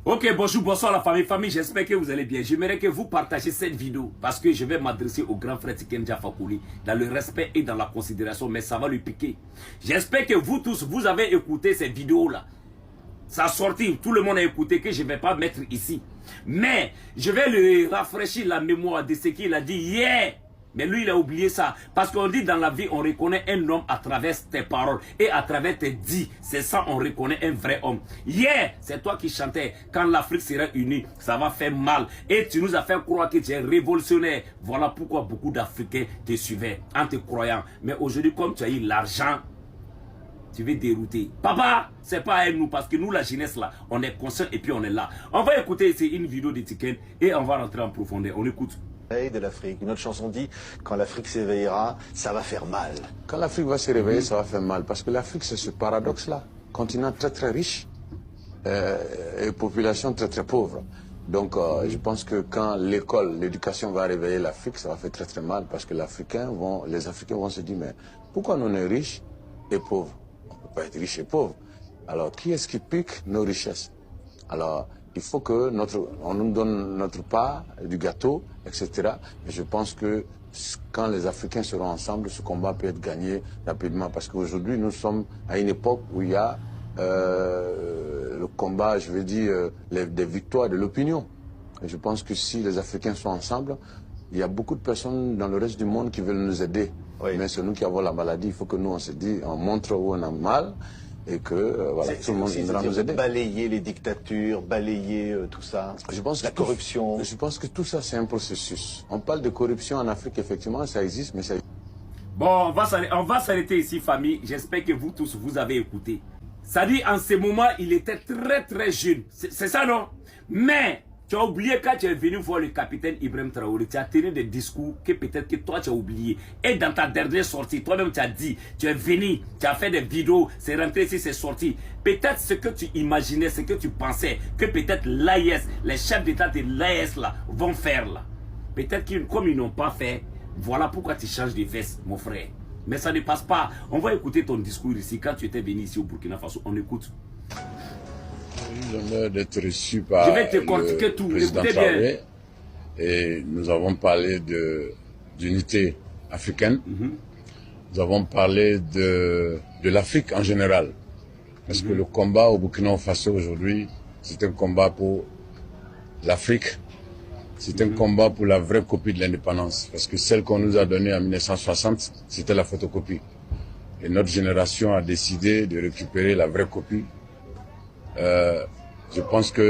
Ok, bonjour, bonsoir la famille. Famille, j'espère que vous allez bien. J'aimerais que vous partagiez cette vidéo parce que je vais m'adresser au grand frère Tiken Jah Fakoly dans le respect et dans la considération, mais ça va lui piquer. J'espère que vous tous, vous avez écouté cette vidéo-là. Ça a sorti, tout le monde a écouté, que je ne vais pas mettre ici. Mais je vais lui rafraîchir la mémoire de ce qu'il a dit hier. Mais lui, il a oublié ça. Parce qu'on dit dans la vie, on reconnaît un homme à travers tes paroles et à travers tes dits. C'est ça, on reconnaît un vrai homme. Hier, c'est toi qui chantais. Quand l'Afrique sera unie, ça va faire mal. Et tu nous as fait croire que tu es révolutionnaire. Voilà pourquoi beaucoup d'Africains te suivaient en te croyant. Mais aujourd'hui, comme tu as eu l'argent, tu veux dérouter. Papa, c'est pas à nous parce que nous, la jeunesse là, on est conscient et puis on est là. On va écouter ici une vidéo de Tiken et on va rentrer en profondeur. On écoute. De l'Afrique. Une autre chanson dit quand l'Afrique s'éveillera, ça va faire mal. Quand l'Afrique va se réveiller, ça va faire mal. Parce que l'Afrique, c'est ce paradoxe-là. Continent très très riche et population très très pauvre. Donc je pense que quand l'école, l'éducation va réveiller l'Afrique, ça va faire très très mal. Parce que les Africains vont se dire, mais pourquoi nous on est riches et pauvres? On ne peut pas être riche et pauvre. Alors qui est-ce qui pique nos richesses? Alors, il faut que on nous donne notre part du gâteau, etc. Et je pense que quand les Africains seront ensemble, ce combat peut être gagné rapidement. Parce qu'aujourd'hui, nous sommes à une époque où il y a le combat, je veux dire, des victoires de l'opinion. Et je pense que si les Africains sont ensemble, il y a beaucoup de personnes dans le reste du monde qui veulent nous aider. Oui. Mais c'est nous qui avons la maladie. Il faut que nous, on se dise, on montre où on a mal. Et que voilà, tout le monde viendra nous aider. Balayer les dictatures, balayer tout ça, je pense la corruption. Je pense que tout ça, c'est un processus. On parle de corruption en Afrique, effectivement, ça existe, mais ça... Bon, on va s'arrêter ici, famille. J'espère que vous tous, vous avez écouté. Ça dit, en ce moment, il était très très jeune. C'est ça, non? Mais... tu as oublié quand tu es venu voir le capitaine Ibrahim Traoré, tu as tenu des discours que peut-être que toi tu as oublié. Et dans ta dernière sortie, toi-même tu as dit, tu es venu, tu as fait des vidéos, c'est rentré ici, c'est sorti. Peut-être ce que tu imaginais, ce que tu pensais, que peut-être l'AIS, les chefs d'État de l'AIS là, vont faire là. Peut-être que comme ils n'ont pas fait, voilà pourquoi tu changes de veste, mon frère. Mais ça ne passe pas. On va écouter ton discours ici, quand tu étais venu ici au Burkina Faso, on écoute. J'ai l'honneur d'être reçu par le président Traoré et nous avons parlé d'unité africaine. Nous avons parlé de l'Afrique en général. Parce que le combat au Burkina Faso aujourd'hui, c'est un combat pour l'Afrique. C'est un combat pour la vraie copie de l'indépendance. Parce que celle qu'on nous a donnée en 1960, c'était la photocopie. Et notre génération a décidé de récupérer la vraie copie. Je pense que